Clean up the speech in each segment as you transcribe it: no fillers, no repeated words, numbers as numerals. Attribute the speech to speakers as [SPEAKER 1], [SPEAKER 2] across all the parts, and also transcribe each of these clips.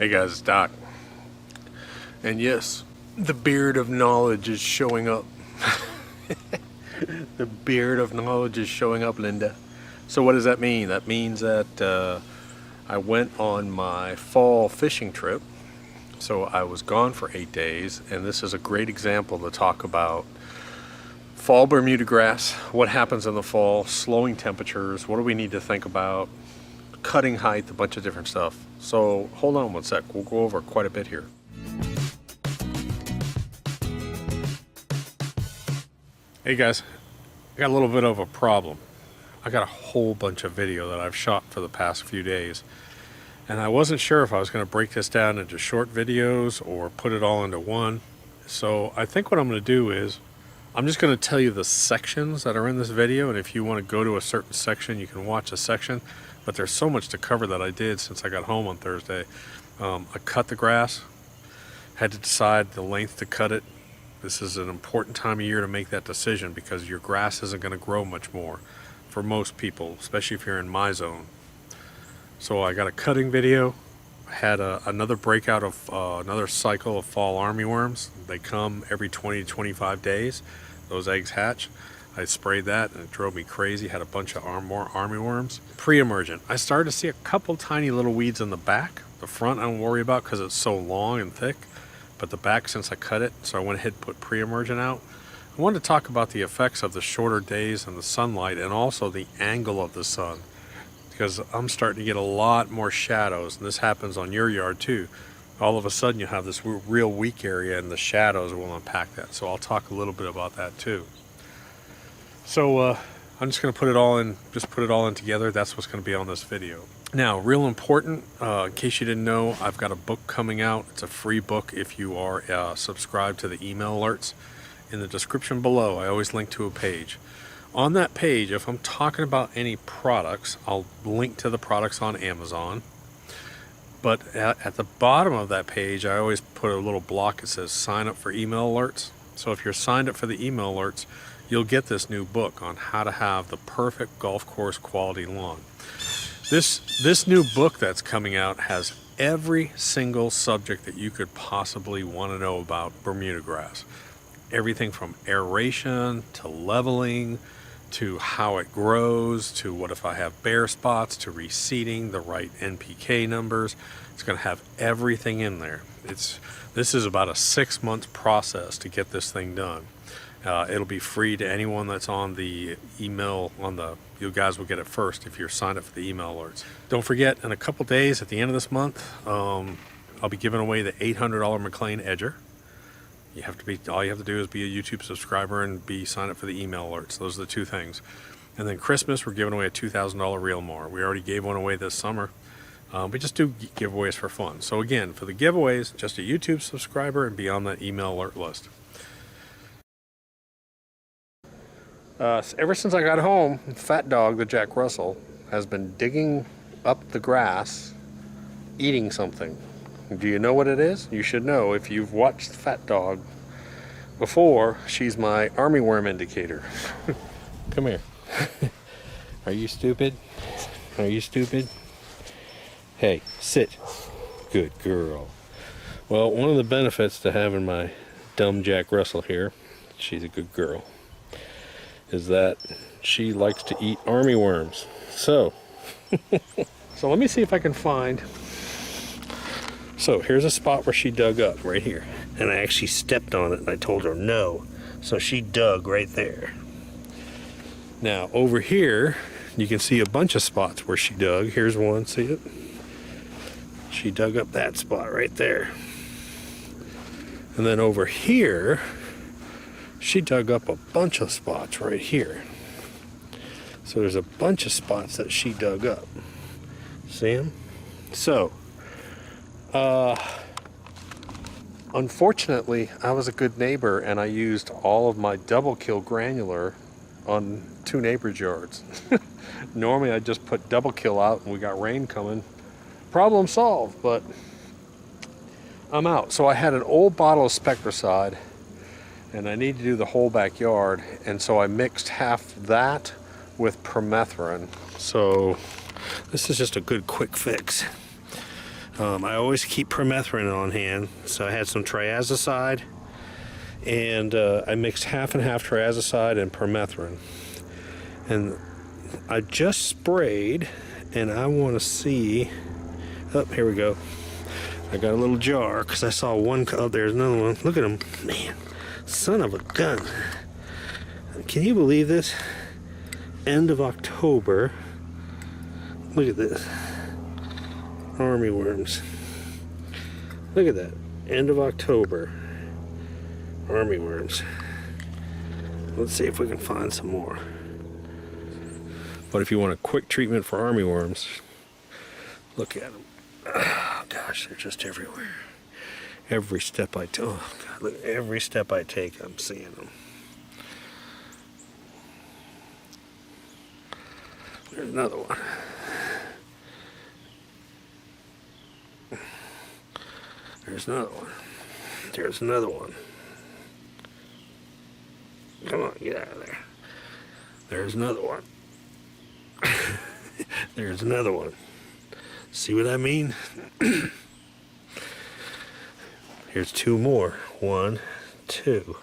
[SPEAKER 1] Hey guys, it's Doc. And yes, the beard of knowledge is showing up. The beard of knowledge is showing up, Linda. So what does that mean? That means that I went on my fall fishing trip. So I was gone for 8 days, and this is a great example to talk about fall Bermuda grass, what happens in the fall, slowing temperatures, what do we need to think about, cutting height, a bunch of different stuff. So hold on one sec, we'll go over quite a bit here. Hey guys, I got a little bit of a problem. I got a whole bunch of video that I've shot for the past few days, and I wasn't sure if I was going to break this down into short videos or put it all into one. So I think what I'm going to do is I'm just going to tell you the sections that are in this video, and if you want to go to a certain section, you can watch a section. But there's so much to cover that I did since I got home on Thursday. I cut the grass, had to decide the length to cut it. This is an important time of year to make that decision because your grass isn't going to grow much more for most people, especially if you're in my zone. So I got a cutting video. I had another breakout of another cycle of fall armyworms. They come every 20 to 25 days. Those eggs hatch. I sprayed that and it drove me crazy. Had a bunch of more armyworms. Pre-Emergent. I started to see a couple tiny little weeds in the back. The front I don't worry about because it's so long and thick. But the back, since I cut it, so I went ahead and put Pre-Emergent out. I wanted to talk about the effects of the shorter days and the sunlight and also the angle of the sun. Because I'm starting to get a lot more shadows, and this happens on your yard too. All of a sudden you have this real weak area and the shadows will unpack that. So I'll talk a little bit about that too. So I'm just going to put it all in together. That's what's going to be on this video. Now, real important, in case you didn't know, I've got a book coming out. It's a free book if you are subscribed to the email alerts. In the description below, I always link to a page. On that page, if I'm talking about any products, I'll link to the products on Amazon. But at the bottom of that page, I always put a little block that says sign up for email alerts. So if you're signed up for the email alerts, you'll get this new book on how to have the perfect golf course quality lawn. This new book that's coming out has every single subject that you could possibly want to know about Bermuda grass. Everything from aeration to leveling to how it grows to what if I have bare spots to reseeding, the right NPK numbers. It's going to have everything in there. This is about a 6-month process to get this thing done. It'll be free to anyone that's on the email. You guys will get it first if you're signed up for the email alerts. Don't forget, in a couple days at the end of this month, I'll be giving away the $800 McLean Edger. All you have to do is be a YouTube subscriber and be signed up for the email alerts. Those are the two things. And then Christmas, we're giving away a $2,000 reel mower. We already gave one away this summer. We just do giveaways for fun. So again, for the giveaways, just a YouTube subscriber and be on that email alert list. Ever since I got home, Fat Dog, the Jack Russell, has been digging up the grass, eating something. Do you know what it is? You should know if you've watched Fat Dog before. She's my armyworm indicator. Come here. Are you stupid? Are you stupid? Hey, sit. Good girl. Well, one of the benefits to having my dumb Jack Russell here, she's a good girl, is that she likes to eat armyworms. So let me see if I can find. So here's a spot where she dug up right here, and I actually stepped on it and I told her no, so she dug right there. Now over here you can see a bunch of spots where she dug. Here's one, see it? She dug up that spot right there. And then over here she dug up a bunch of spots right here. So there's a bunch of spots that she dug up. See them? So unfortunately, I was a good neighbor and I used all of my double kill granular on 2 neighbors' yards. Normally I'd just put double kill out and we got rain coming. Problem solved, but I'm out. So I had an old bottle of Spectracide and I need to do the whole backyard, and so I mixed half that with permethrin. So this is just a good quick fix. I always keep permethrin on hand, so I had some triazicide, and I mixed half and half triazicide and permethrin. And I just sprayed, and I want to see. Oh, here we go. I got a little jar because I saw one. Oh, there's another one. Look at him, man! Son of a gun! Can you believe this? End of October. Look at this. Armyworms. Look at that. End of October. Armyworms. Let's see if we can find some more. But if you want a quick treatment for armyworms, look at them. Oh, gosh, they're just everywhere. Every step I take, oh God, look, every step I take, I'm seeing them. There's another one. There's another one. There's another one. Come on, get out of there. There's another one. There's another one. See what I mean? Here's two more. 1, 2.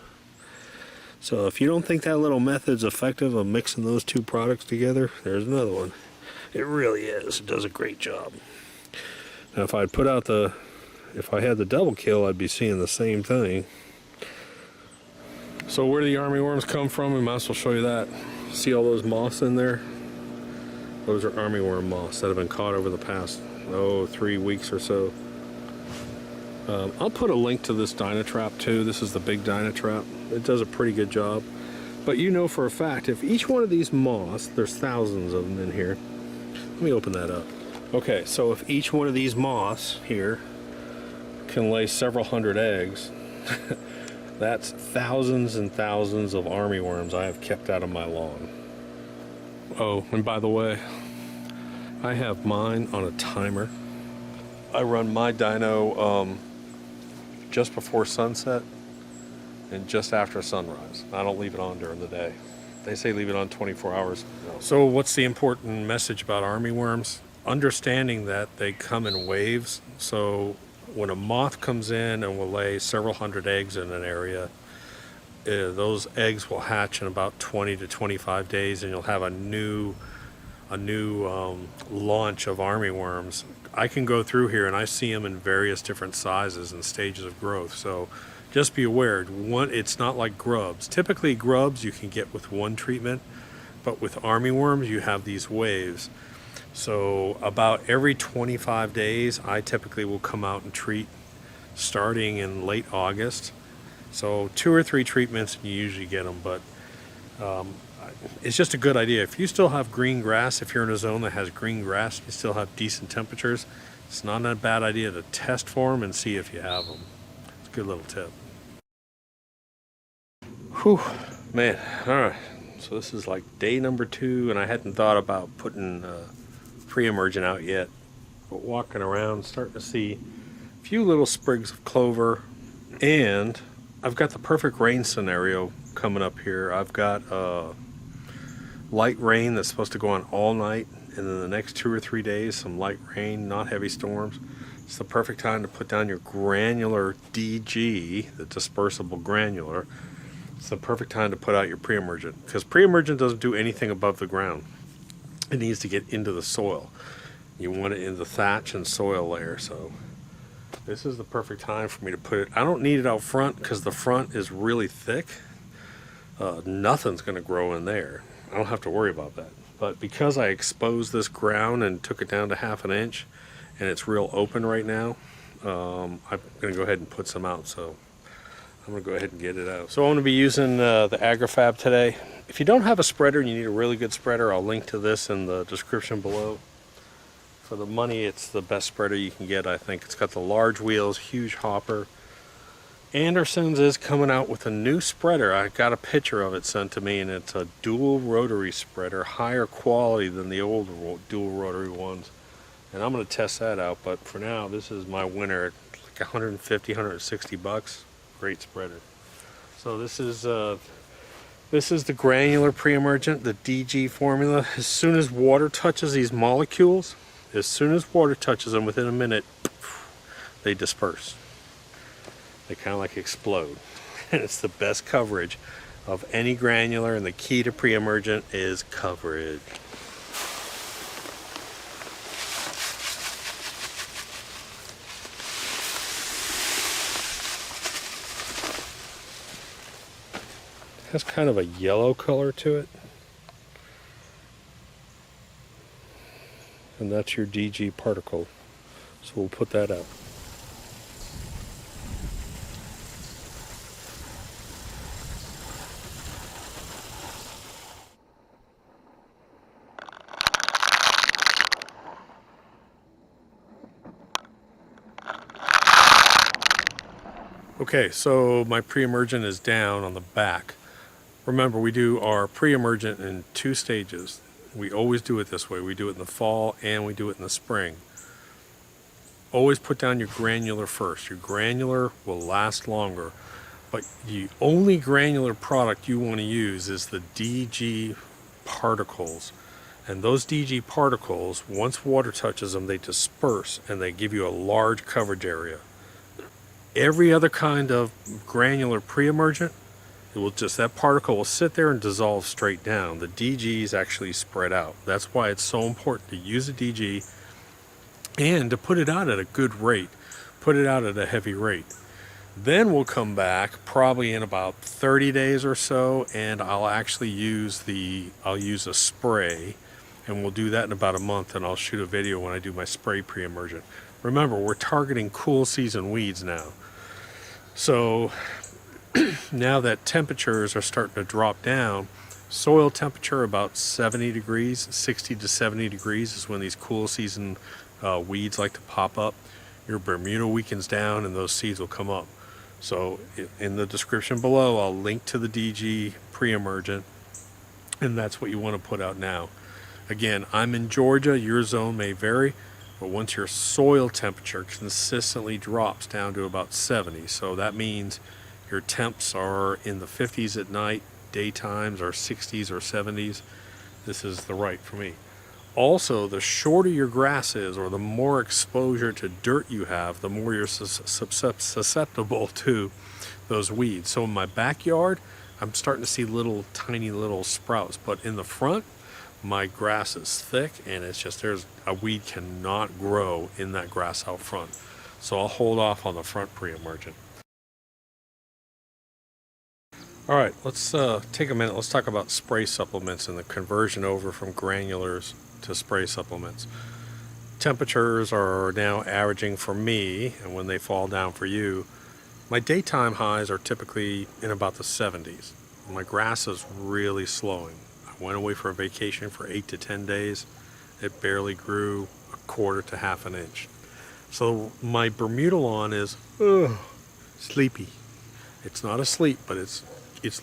[SPEAKER 1] So if you don't think that little method's effective of mixing those two products together, there's another one. It really is. It does a great job. Now if I'd put out if I had the double kill, I'd be seeing the same thing. So where do the armyworms come from? We might as well show you that. See all those moths in there? Those are armyworm moths that have been caught over the past, 3 weeks or so. I'll put a link to this Dynatrap too. This is the big Dynatrap. It does a pretty good job. But you know for a fact, if each one of these moths, there's thousands of them in here. Let me open that up. Okay, so if each one of these moths here can lay several hundred eggs, that's thousands and thousands of armyworms I have kept out of my lawn. Oh, and by the way, I have mine on a timer. I run my dyno just before sunset and just after sunrise. I don't leave it on during the day. They say leave it on 24 hours. No. So what's the important message about armyworms? Understanding that they come in waves. So when a moth comes in and will lay several hundred eggs in an area, those eggs will hatch in about 20 to 25 days, and you'll have a new launch of armyworms. I can go through here and I see them in various different sizes and stages of growth. So just be aware, it's not like grubs. Typically grubs you can get with one treatment, but with armyworms you have these waves. So about every 25 days I typically will come out and treat, starting in late August. So 2 or 3 treatments and you usually get them, but it's just a good idea. If you still have green grass, if you're in a zone that has green grass, you still have decent temperatures, it's not a bad idea to test for them and see if you have them. It's a good little tip. Whew, man, all right. So this is like day number 2, and I hadn't thought about putting Pre-Emergent out yet, but walking around, starting to see a few little sprigs of clover, and I've got the perfect rain scenario coming up here. I've got light rain that's supposed to go on all night, and then the next 2 or 3 days some light rain, not heavy storms. It's the perfect time to put down your granular DG, the dispersible granular. It's the perfect time to put out your Pre-Emergent, because Pre-Emergent doesn't do anything above the ground. It needs to get into the soil. You want it in the thatch and soil layer, so this is the perfect time for me to put it. I don't need it out front because the front is really thick. Nothing's going to grow in there. I don't have to worry about that. But because I exposed this ground and took it down to 1/2 inch, and it's real open right now, I'm going to go ahead and put some out. So I'm going to go ahead and get it out. So I'm going to be using the AgriFab today. If you don't have a spreader and you need a really good spreader, I'll link to this in the description below. For the money, it's the best spreader you can get, I think. It's got the large wheels, huge hopper. Anderson's is coming out with a new spreader. I got a picture of it sent to me, and it's a dual rotary spreader, higher quality than the old dual rotary ones. And I'm going to test that out, but for now, this is my winner at like 150, 160 bucks. Great spreader. So this is the granular Pre-Emergent, the DG formula. As soon as water touches these molecules, as soon as water touches them, within a minute, they disperse. They kind of like explode. And it's the best coverage of any granular, and the key to pre-emergent is coverage. It has kind of a yellow color to it. And that's your DG particle. So we'll put that out. Okay, so my pre-emergent is down on the back. Remember, we do our pre-emergent in 2 stages. We always do it this way. We do it in the fall and we do it in the spring. Always put down your granular first. Your granular will last longer, but the only granular product you want to use is the DG particles. And those DG particles, once water touches them, they disperse and they give you a large coverage area. Every other kind of granular pre-emergent, it will just, that particle will sit there and dissolve straight down. The DGs actually spread out. That's why it's so important to use a DG and to put it out at a good rate. Put it out at a heavy rate. Then we'll come back probably in about 30 days or so, and I'll actually use a spray, and we'll do that in about a month, and I'll shoot a video when I do my spray pre-emergent. Remember, we're targeting cool season weeds now. So now that temperatures are starting to drop down, soil temperature about 70 degrees, 60 to 70 degrees is when these cool season weeds like to pop up. Your Bermuda weakens down and those seeds will come up. So in the description below, I'll link to the DG pre-emergent, and that's what you want to put out now. Again, I'm in Georgia. Your zone may vary, but once your soil temperature consistently drops down to about 70, so that means your temps are in the 50s at night, daytimes are 60s or 70s, this is the right for me. Also, the shorter your grass is, or the more exposure to dirt you have, the more you're susceptible to those weeds. So in my backyard, I'm starting to see tiny little sprouts, but in the front, my grass is thick, and it's just, there's a weed cannot grow in that grass out front. So I'll hold off on the front pre-emergent. All right, let's take a minute. Let's talk about spray supplements and the conversion over from granulars to spray supplements. Temperatures are now averaging for me, and when they fall down for you, my daytime highs are typically in about the 70s. My grass is really slowing. I went away for a vacation for 8 to 10 days. It barely grew a quarter to half an inch. So my Bermuda lawn is sleepy. It's not asleep, but it's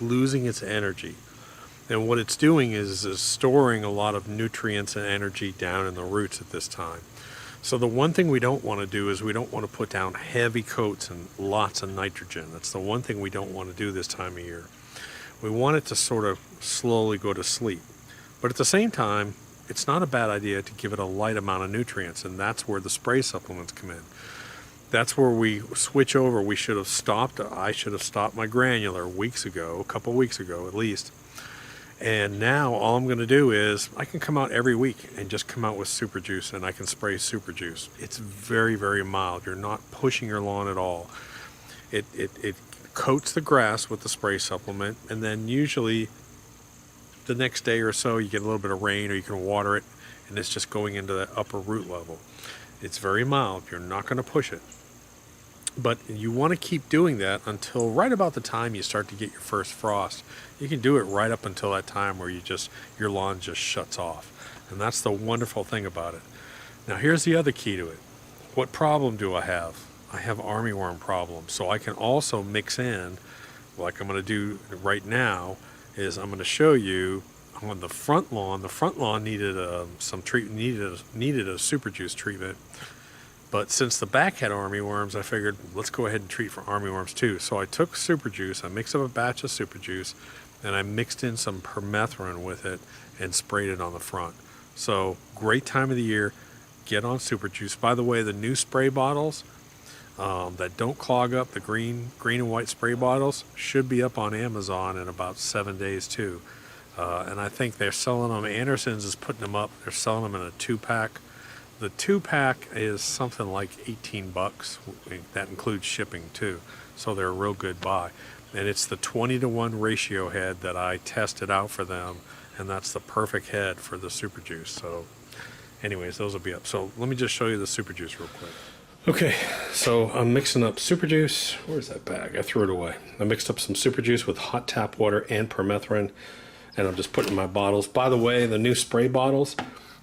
[SPEAKER 1] losing its energy. And what it's doing is storing a lot of nutrients and energy down in the roots at this time. So the one thing we don't want to do is we don't want to put down heavy coats and lots of nitrogen. That's the one thing we don't want to do this time of year. We want it to sort of slowly go to sleep. But at the same time, it's not a bad idea to give it a light amount of nutrients, and that's where the spray supplements come in. That's where we switch over. I should have stopped my granular weeks ago, a couple weeks ago at least. And now all I'm going to do is I can come out every week and just come out with super juice, and I can spray super juice. It's very, very mild. You're not pushing your lawn at all. It coats the grass with the spray supplement, and then usually the next day or so you get a little bit of rain, or you can water it, and it's just going into the upper root level. It's very mild. You're not going to push it. But you want to keep doing that until right about the time you start to get your first frost. You can do it right up until that time where your lawn just shuts off. And that's the wonderful thing about it. Now here's the other key to it. What problem do I have? I have armyworm problems. So I can also mix in, like I'm going to do right now, is I'm going to show you on the front lawn. The front lawn needed needed a super juice treatment. But since the back had armyworms, I figured let's go ahead and treat for armyworms too. So I took super juice, I mixed up a batch of super juice, and I mixed in some permethrin with it and sprayed it on the front. So great time of the year, get on super juice. By the way, the new spray bottles, that don't clog up. The green and white spray bottles should be up on Amazon in about 7 days too. And I think they're selling them. Anderson's is putting them up. They're selling them in a 2-pack. The 2-pack is something like 18 bucks. That includes shipping too. So they're a real good buy. And it's the 20-to-1 ratio head that I tested out for them. And that's the perfect head for the Super Juice. So anyways, those will be up. So let me just show you the Super Juice real quick. Okay, so I'm mixing up Super Juice. Where's that bag? I threw it away. I mixed up some Super Juice with hot tap water and permethrin. And I'm just putting in my bottles. By the way, the new spray bottles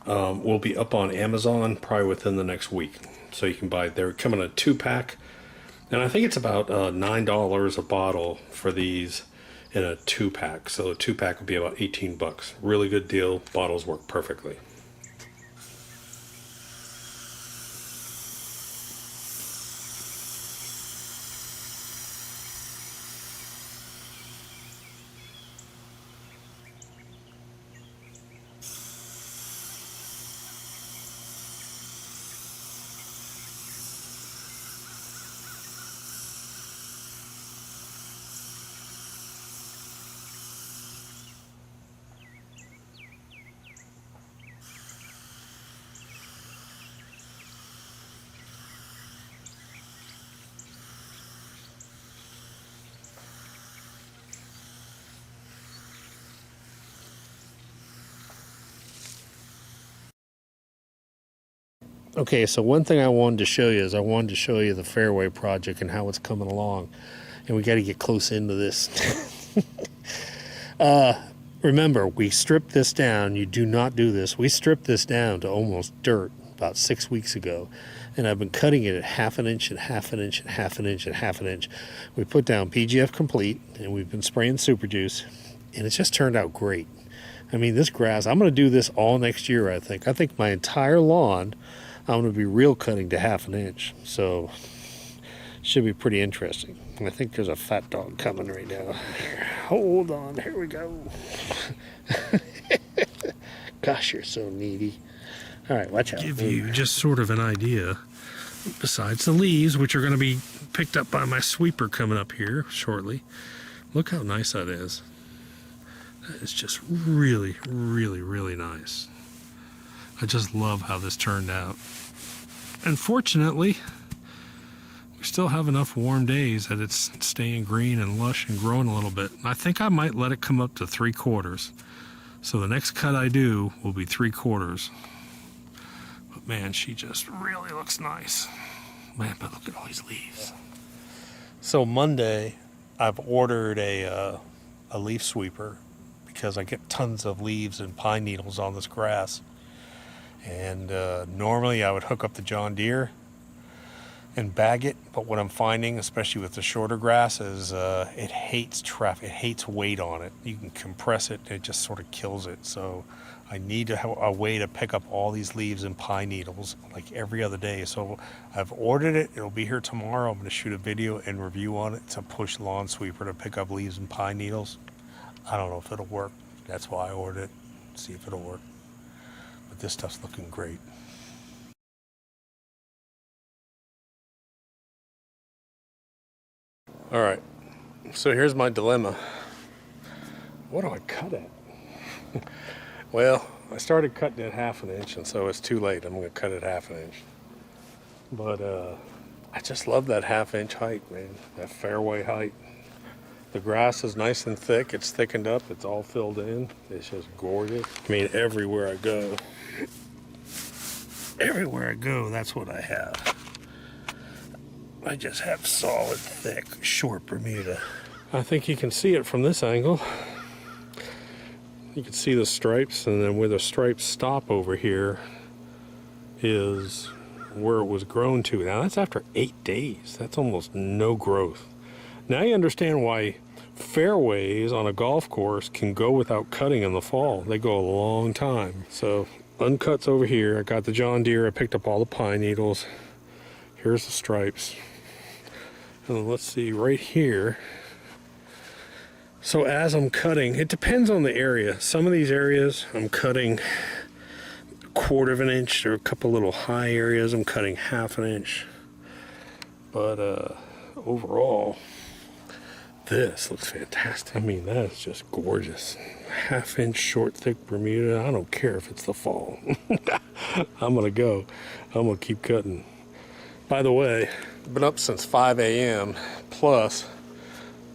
[SPEAKER 1] will be up on Amazon probably within the next week. So you can buy, they're coming in a 2-pack. And I think it's about $9 a bottle for these in a 2-pack. So a 2-pack would be about 18 bucks. Really good deal. Bottles work perfectly. Okay, so one thing I wanted to show you is I wanted to show you the Fairway project and how it's coming along. And we got to get close into this. Remember, we stripped this down. You do not do this. We stripped this down to almost dirt about 6 weeks ago. And I've been cutting it at 1/2 inch and 1/2 inch and 1/2 inch and 1/2 inch. We put down PGF Complete, and we've been spraying Super Juice. And it's just turned out great. I mean, this grass, I'm going to do this all next year, I think. I think my entire lawn, I'm going to be real cutting to 1/2 inch. So, should be pretty interesting. And I think there's a fat dog coming right now. Here, hold on, here we go. Gosh, you're so needy. All right, watch out. Give you just sort of an idea. Besides the leaves, which are going to be picked up by my sweeper coming up here shortly. Look how nice that is. That is just really, really, really nice. I just love how this turned out. And fortunately, we still have enough warm days that it's staying green and lush and growing a little bit. I think I might let it come up to 3/4. So the next cut I do will be 3/4. But man, she just really looks nice. Man, but look at all these leaves. So Monday, I've ordered a leaf sweeper because I get tons of leaves and pine needles on this grass. And normally I would hook up the John Deere and bag it, but what I'm finding, especially with the shorter grass, is it hates traffic. It hates weight on it. You can compress it, it just sort of kills it. So I need to have a way to pick up all these leaves and pine needles like every other day. So I've ordered it. It'll be here tomorrow. I'm going to shoot a video and review on it. It's a push lawn sweeper to pick up leaves and pine needles. I don't know if it'll work. That's why I ordered it. See if it'll work. But this stuff's looking great. All right, so here's my dilemma. What do I cut at? Well, I started cutting at 1/2 inch, and so it's too late. I'm going to cut it 1/2 inch. But I just love that 1/2 inch height, man. That fairway height. The grass is nice and thick. It's thickened up. It's all filled in. It's just gorgeous. I mean, everywhere I go, that's what I have. I just have solid, thick, short Bermuda. I think you can see it from this angle. You can see the stripes, and then where the stripes stop over here is where it was grown to. Now that's after 8 days. That's almost no growth. Now you understand why fairways on a golf course can go without cutting in the fall. They go a long time. So uncuts over here. I got the John Deere. I picked up all the pine needles. Here's the stripes. And let's see right here. So as I'm cutting, it depends on the area. Some of these areas I'm cutting 1/4 inch. There are a couple little high areas I'm cutting 1/2 inch. But overall, this looks fantastic. I mean, that is just gorgeous. 1/2 inch short, thick Bermuda. I don't care if it's the fall. I'm gonna go. I'm gonna keep cutting. By the way, I've been up since 5 a.m. plus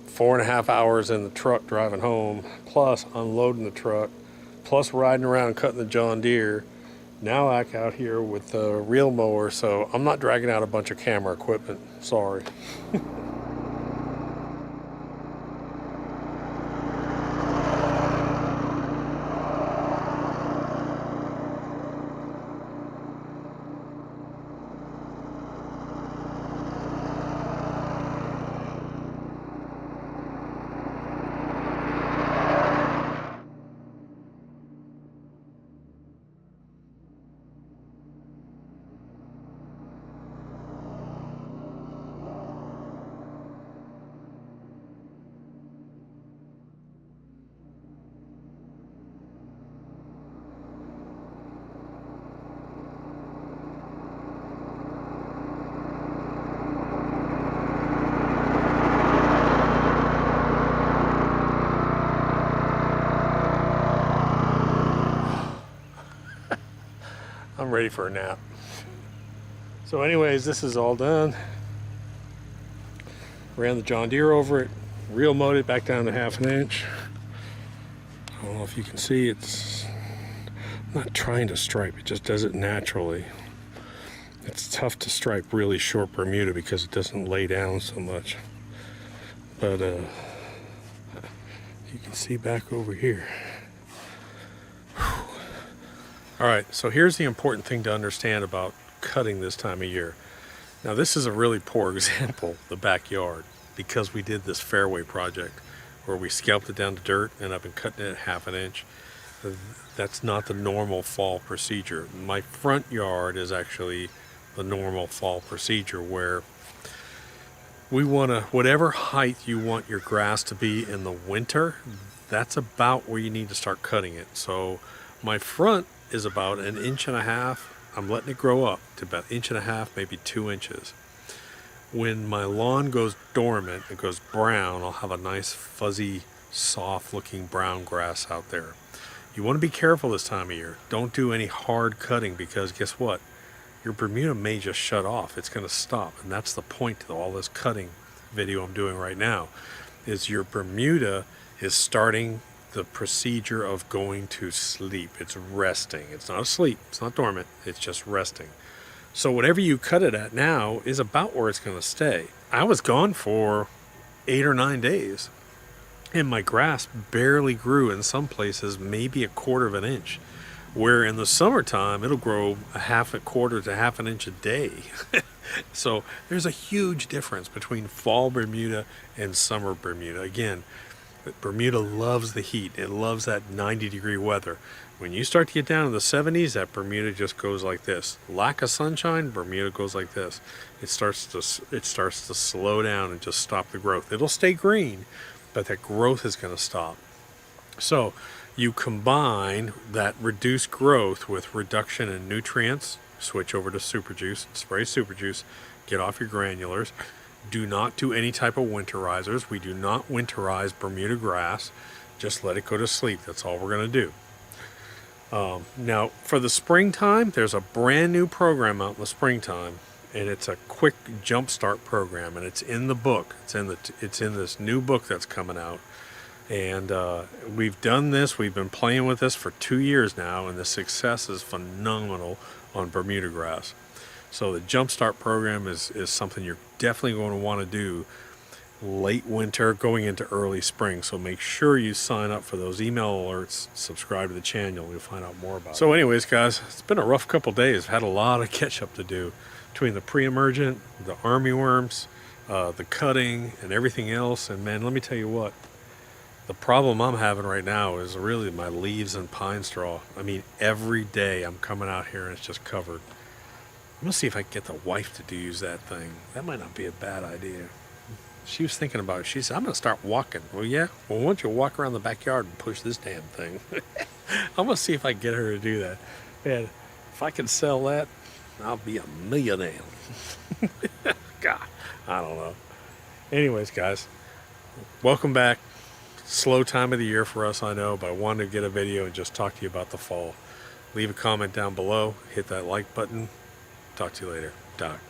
[SPEAKER 1] 4.5 hours in the truck driving home, plus unloading the truck, plus riding around cutting the John Deere. Now I'm out here with the reel mower, so I'm not dragging out a bunch of camera equipment. Sorry. I'm ready for a nap. So anyways, this is all done. Ran the John Deere over it, reel mowed it back down to 1/2 inch. I don't know if you can see, I'm not trying to stripe, it just does it naturally. It's tough to stripe really short Bermuda because it doesn't lay down so much. But you can see back over here. All right, so here's the important thing to understand about cutting this time of year. Now this is a really poor example, the backyard, because we did this Fairway project where we scalped it down to dirt and I've been cutting it at 1/2 inch. That's not the normal fall procedure. My front yard is actually the normal fall procedure where we want to, whatever height you want your grass to be in the winter, that's about where you need to start cutting it. So my front is about 1.5 inches. I'm letting it grow up to about 1.5 inches, maybe 2 inches. When my lawn goes dormant, it goes brown, I'll have a nice fuzzy, soft looking brown grass out there. You want to be careful this time of year. Don't do any hard cutting because guess what? Your Bermuda may just shut off. It's going to stop. And that's the point of all this cutting video I'm doing right now, is your Bermuda is starting the procedure of going to sleep. It's resting. It's not asleep. It's not dormant. It's just resting. So whatever you cut it at now is about where it's going to stay. I was gone for 8 or 9 days and my grass barely grew in some places, maybe 1/4 inch, where in the summertime it'll grow 1/4 to 1/2 inch a day. So there's a huge difference between fall Bermuda and summer Bermuda. Again, Bermuda loves the heat. It loves that 90-degree weather. When you start to get down to the 70s, that Bermuda just goes like this. Lack of sunshine, Bermuda goes like this. It starts to slow down and just stop the growth. It'll stay green, but that growth is going to stop. So you combine that reduced growth with reduction in nutrients. Switch over to super juice, spray super juice, get off your granulars. Do not do any type of winterizers. We do not winterize Bermuda grass. Just let it go to sleep. That's all we're going to do. Now, for the springtime, there's a brand new program out in the springtime, and it's a quick jumpstart program, and it's in the book. It's in this new book that's coming out, and we've done this. We've been playing with this for 2 years now, and the success is phenomenal on Bermuda grass. So the Jumpstart program is something you're definitely going to want to do late winter going into early spring. So make sure you sign up for those email alerts, subscribe to the channel, you'll find out more about it. So anyways, guys, it's been a rough couple days. I've had a lot of catch up to do between the Pre-Emergent, the armyworms, the cutting, and everything else. And man, let me tell you what, the problem I'm having right now is really my leaves and pine straw. I mean, every day I'm coming out here and it's just covered. I'm going to see if I can get the wife to use that thing. That might not be a bad idea. She was thinking about it. She said, I'm going to start walking. Well, yeah. Well, why don't you walk around the backyard and push this damn thing? I'm going to see if I can get her to do that. Man, if I can sell that, I'll be a millionaire. God. I don't know. Anyways, guys, welcome back. Slow time of the year for us, I know, but I wanted to get a video and just talk to you about the fall. Leave a comment down below. Hit that like button. Talk to you later. Doc.